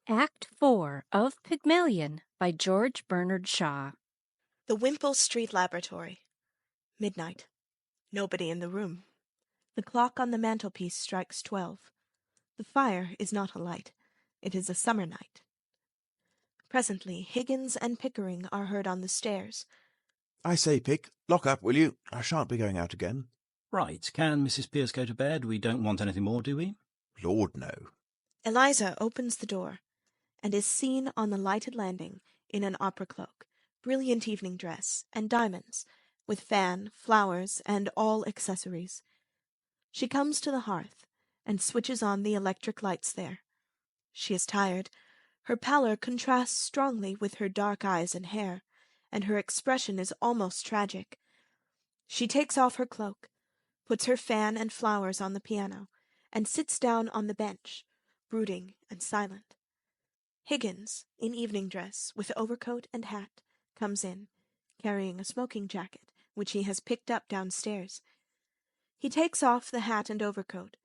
Act 4 of Pygmalion by George Bernard Shaw. The Wimpole Street Laboratory. Midnight. Nobody in the room. The clock on the mantelpiece strikes 12. The fire is not alight. It is a summer night. Presently Higgins and Pickering are heard on the stairs. I say, Pick, lock up, will you? I shan't be going out again. Right. Can Mrs. Pierce go to bed? We don't want anything more, do we? Lord, no. Eliza opens the door and is seen on the lighted landing in an opera cloak, brilliant evening dress, and diamonds, with fan, flowers, and all accessories. She comes to the hearth and switches on the electric lights there. She is tired. Her pallor contrasts strongly with her dark eyes and hair, and her expression is almost tragic. She takes off her cloak, puts her fan and flowers on the piano, and sits down on the bench, brooding and silent. Higgins, in evening dress, with overcoat and hat, comes in, carrying a smoking jacket, which he has picked up downstairs. He takes off the hat and overcoat,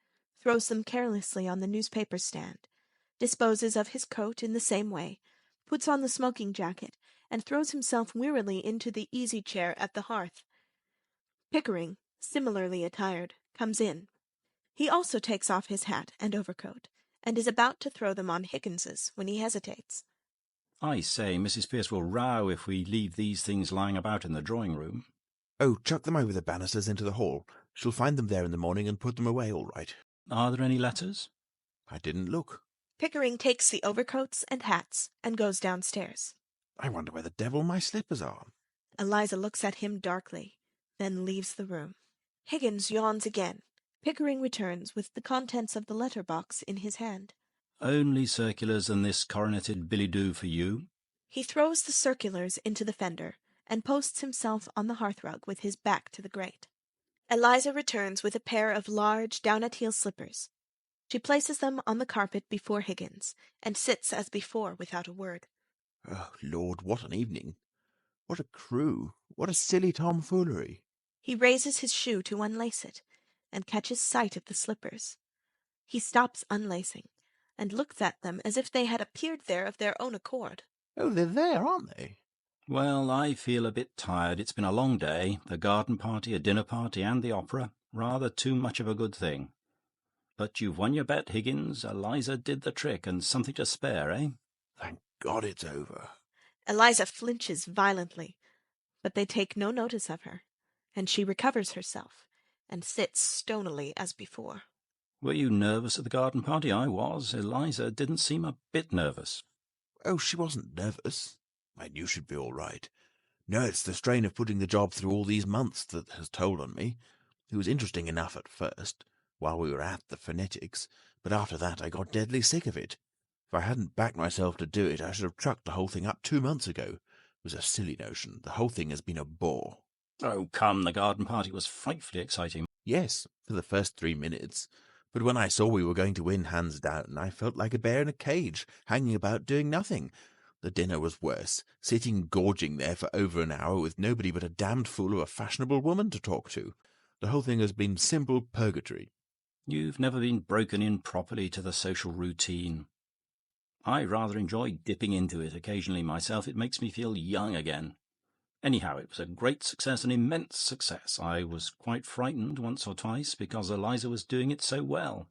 throws them carelessly on the newspaper stand, disposes of his coat in the same way, puts on the smoking jacket, and throws himself wearily into the easy-chair at the hearth. Pickering, similarly attired, comes in. He also takes off his hat and overcoat, and is about to throw them on Higgins's when he hesitates. I say, Mrs. Pierce will row if we leave these things lying about in the drawing-room. Oh, chuck them over the banisters into the hall. She'll find them there in the morning and put them away all right. Are there any letters? I didn't look. Pickering takes the overcoats and hats and goes downstairs. I wonder where the devil my slippers are. Eliza looks at him darkly, then leaves the room. Higgins yawns again. Pickering returns with the contents of the letter-box in his hand. Only circulars and this coroneted billet-doux for you. He throws the circulars into the fender and posts himself on the hearthrug with his back to the grate. Eliza returns with a pair of large down-at-heel slippers. She places them on the carpet before Higgins and sits as before without a word. Oh, Lord, what an evening. What a crew. What a silly tomfoolery. He raises his shoe to unlace it and catches sight of the slippers. He stops unlacing and looks at them as if they had appeared there of their own accord. Oh, they're there, aren't they? Well, I feel a bit tired. It's been a long day. The garden party, a dinner party, and the opera. Rather too much of a good thing. But you've won your bet, Higgins. Eliza did the trick, and something to spare, eh? Thank God it's over. Eliza flinches violently, but they take no notice of her, and she recovers herself and sits stonily as before. Were you nervous at the garden party? I was. Eliza didn't seem a bit nervous. Oh, she wasn't nervous. I knew she'd be all right. No, it's the strain of putting the job through all these months that has told on me. It was interesting enough at first, while we were at the phonetics, but after that I got deadly sick of it. If I hadn't backed myself to do it, I should have chucked the whole thing up 2 months ago. It was a silly notion. The whole thing has been a bore. Oh, come, the garden party was frightfully exciting. Yes, for the first 3 minutes. But when I saw we were going to win hands down, I felt like a bear in a cage, hanging about doing nothing. The dinner was worse, sitting gorging there for over an hour with nobody but a damned fool of a fashionable woman to talk to. The whole thing has been simple purgatory. You've never been broken in properly to the social routine. I rather enjoy dipping into it occasionally myself. It makes me feel young again. Anyhow, it was a great success, an immense success. I was quite frightened once or twice because Eliza was doing it so well.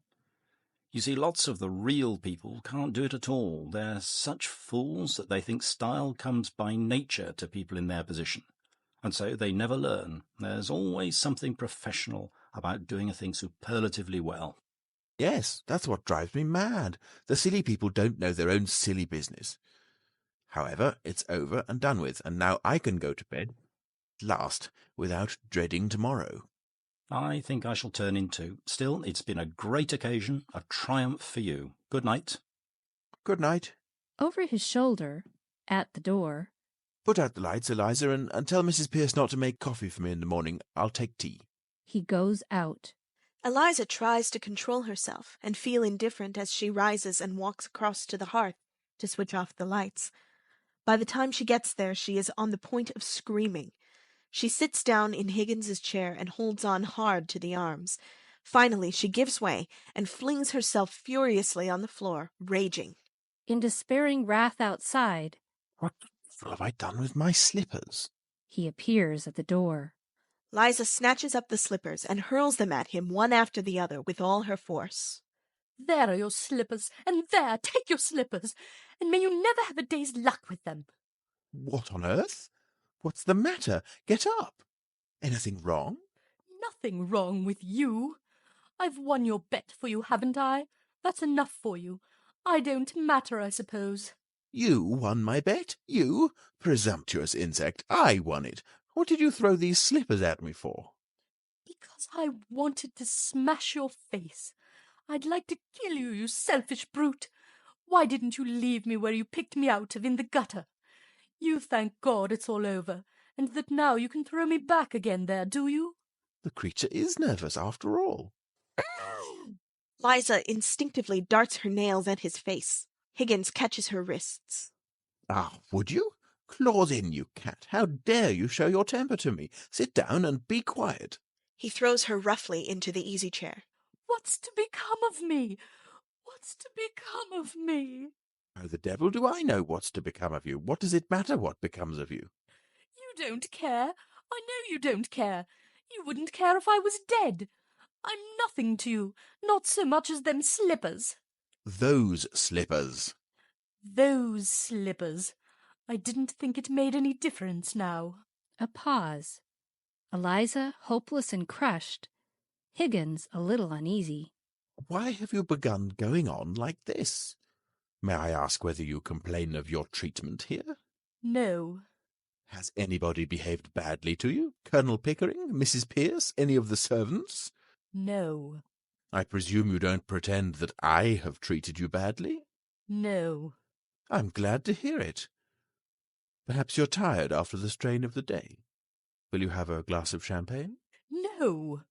You see, lots of the real people can't do it at all. They're such fools that they think style comes by nature to people in their position. And so they never learn. There's always something professional about doing a thing superlatively well. Yes, that's what drives me mad. The silly people don't know their own silly business. However, it's over and done with, and now I can go to bed, at last, without dreading tomorrow. I think I shall turn in too. Still, it's been a great occasion, a triumph for you. Good night. Good night. Over his shoulder, at the door. Put out the lights, Eliza, and tell Mrs. Pierce not to make coffee for me in the morning. I'll take tea. He goes out. Eliza tries to control herself and feel indifferent as she rises and walks across to the hearth to switch off the lights. By the time she gets there, she is on the point of screaming. She sits down in Higgins's chair and holds on hard to the arms. Finally, she gives way and flings herself furiously on the floor, raging. in despairing wrath outside. What have I done with my slippers? He appears at the door. Liza snatches up the slippers and hurls them at him one after the other with all her force. There are your slippers, and there, take your slippers, and may you never have a day's luck with them. What on earth? What's the matter? Get up. Anything wrong? Nothing wrong with you. I've won your bet for you, haven't I? That's enough for you. I don't matter, I suppose. You won my bet? You? Presumptuous insect. I won it. What did you throw these slippers at me for? Because I wanted to smash your face. I'd like to kill you, you selfish brute. Why didn't you leave me where you picked me out of in the gutter? You thank God it's all over, and that now you can throw me back again there, do you? The creature is nervous after all. Liza instinctively darts her nails at his face. Higgins catches her wrists. Ah, would you? Claws in, you cat. How dare you show your temper to me? Sit down and be quiet. He throws her roughly into the easy chair. What's to become of me? What's to become of me? How the devil do I know what's to become of you? What does it matter what becomes of you? You don't care. I know you don't care. You wouldn't care if I was dead. I'm nothing to you, not so much as them slippers. Those slippers. Those slippers. I didn't think it made any difference now. A pause. Eliza, hopeless and crushed. Higgins, a little uneasy. Why have you begun going on like this? May I ask whether you complain of your treatment here? No. Has anybody behaved badly to you? Colonel Pickering? Mrs. Pierce? Any of the servants? No. I presume you don't pretend that I have treated you badly? No. I'm glad to hear it. Perhaps you're tired after the strain of the day. Will you have a glass of champagne? No.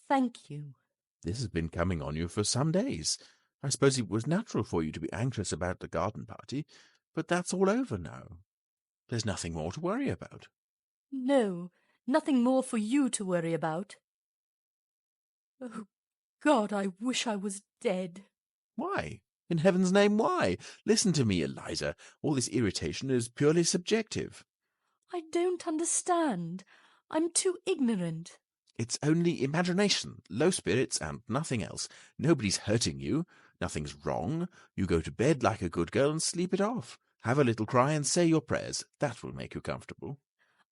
Thank you. This has been coming on you for some days. I suppose it was natural for you to be anxious about the garden party, but that's all over now. There's nothing more to worry about. No, nothing more for you to worry about. Oh, God, I wish I was dead. Why? In heaven's name, why? Listen to me, Eliza. All this irritation is purely subjective. I don't understand. I'm too ignorant. It's only imagination, low spirits, and nothing else. Nobody's hurting you. Nothing's wrong. You go to bed like a good girl and sleep it off. Have a little cry and say your prayers. That will make you comfortable.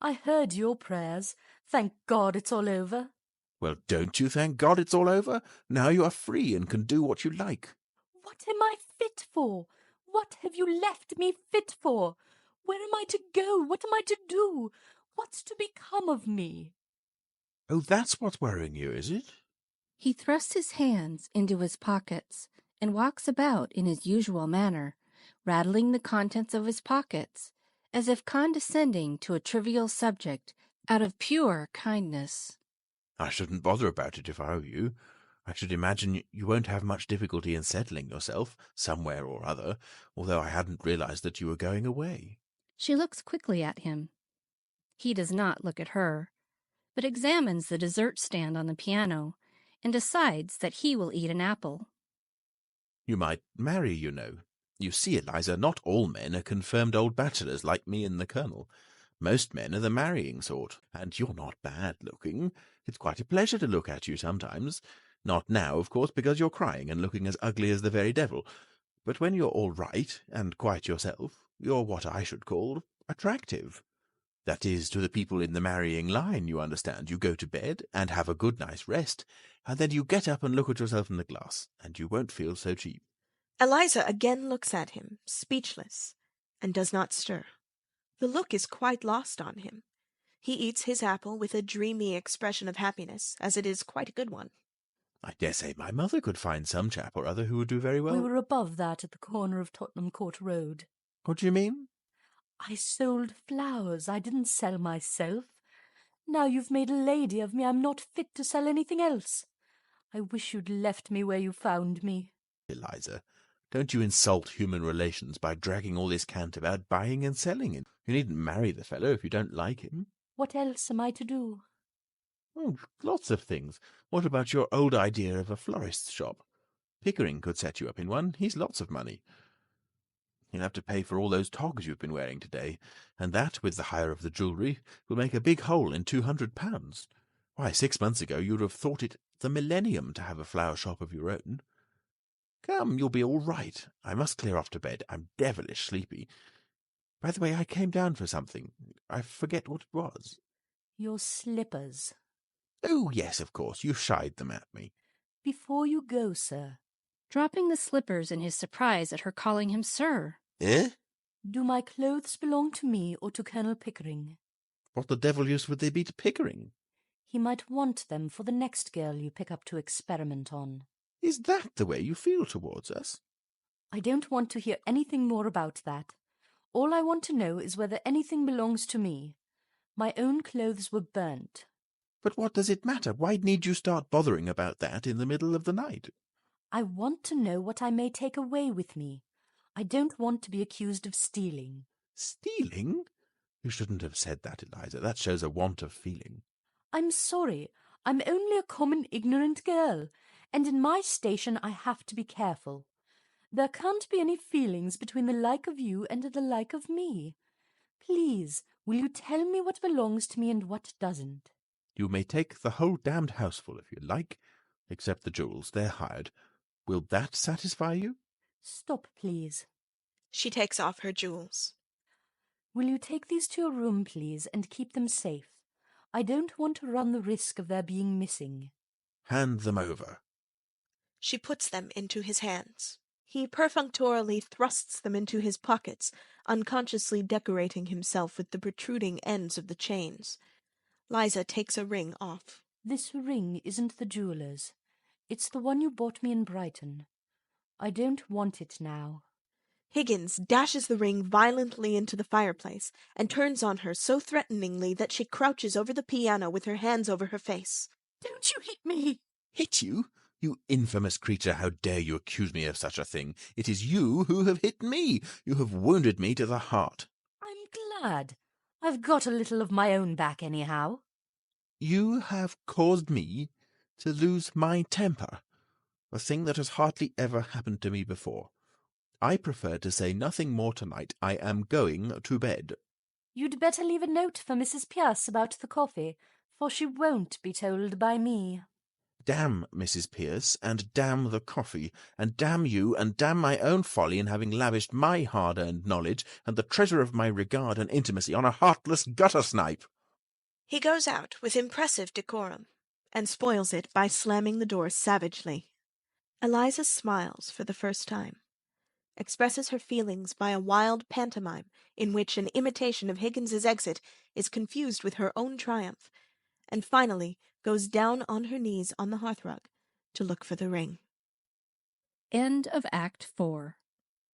I heard your prayers. Thank God it's all over. Well, don't you thank God it's all over? Now you are free and can do what you like. What am I fit for? What have you left me fit for? Where am I to go? What am I to do? What's to become of me? Oh, that's what's worrying you, is it? He thrusts his hands into his pockets and walks about in his usual manner, rattling the contents of his pockets, as if condescending to a trivial subject out of pure kindness. I shouldn't bother about it if I were you. I should imagine you won't have much difficulty in settling yourself, somewhere or other, although I hadn't realized that you were going away. She looks quickly at him. He does not look at her, but examines the dessert stand on the piano and decides that he will eat an apple. You might marry, you know. You see, Eliza, not all men are confirmed old bachelors like me and the Colonel. Most men are the marrying sort, and you're not bad-looking. It's quite a pleasure to look at you sometimes. Not now, of course, because you're crying and looking as ugly as the very devil. But when you're all right, and quite yourself, you're what I should call attractive. That is, to the people in the marrying line, you understand. You go to bed and have a good night's rest, and then you get up and look at yourself in the glass, and you won't feel so cheap. Eliza again looks at him, speechless, and does not stir. The look is quite lost on him. He eats his apple with a dreamy expression of happiness, as it is quite a good one. I dare say my mother could find some chap or other who would do very well. We were above that at the corner of Tottenham Court Road. What do you mean? I sold flowers. I didn't sell myself. Now you've made a lady of me, I'm not fit to sell anything else. I wish you'd left me where you found me. Eliza, don't you insult human relations by dragging all this cant about buying and selling it. You needn't marry the fellow if you don't like him. What else am I to do? Oh, lots of things. What about your old idea of a florist's shop? Pickering could set you up in one. He's lots of money. You'll have to pay for all those togs you've been wearing today, and that, with the hire of the jewellery, will make a big hole in £200. Why, 6 months ago you'd have thought it the millennium to have a flower shop of your own. Come, you'll be all right. I must clear off to bed. I'm devilish sleepy. By the way, I came down for something. I forget what it was. Your slippers. Oh, yes, of course. You shied them at me. Before you go, sir. Dropping the slippers in his surprise at her calling him sir. Eh? Do my clothes belong to me or to Colonel Pickering? What the devil use would they be to Pickering? He might want them for the next girl you pick up to experiment on. Is that the way you feel towards us? I don't want to hear anything more about that. All I want to know is whether anything belongs to me. My own clothes were burnt. But what does it matter? Why need you start bothering about that in the middle of the night? I want to know what I may take away with me. I don't want to be accused of stealing. Stealing? You shouldn't have said that, Eliza. That shows a want of feeling. I'm sorry. I'm only a common ignorant girl, and in my station I have to be careful. There can't be any feelings between the like of you and the like of me. Please, will you tell me what belongs to me and what doesn't? You may take the whole damned houseful if you like, except the jewels. They're hired. Will that satisfy you? Stop, please. She takes off her jewels. Will you take these to your room, please, and keep them safe? I don't want to run the risk of their being missing. Hand them over. She puts them into his hands. He perfunctorily thrusts them into his pockets, unconsciously decorating himself with the protruding ends of the chains. Liza takes a ring off. This ring isn't the jeweller's. It's the one you bought me in Brighton. I don't want it now. Higgins dashes the ring violently into the fireplace and turns on her so threateningly that she crouches over the piano with her hands over her face. Don't you hit me! Hit you? You infamous creature, how dare you accuse me of such a thing? It is you who have hit me. You have wounded me to the heart. I'm glad. I've got a little of my own back anyhow. You have caused me to lose my temper, a thing that has hardly ever happened to me before. I prefer to say nothing more tonight. I am going to bed. You'd better leave a note for Mrs. Pierce about the coffee, for she won't be told by me. Damn Mrs. Pierce, and damn the coffee, and damn you, and damn my own folly in having lavished my hard-earned knowledge and the treasure of my regard and intimacy on a heartless gutter-snipe. He goes out with impressive decorum, and spoils it by slamming the door savagely. Eliza smiles for the first time, expresses her feelings by a wild pantomime in which an imitation of Higgins's exit is confused with her own triumph, and finally goes down on her knees on the hearthrug to look for the ring. End of Act 4.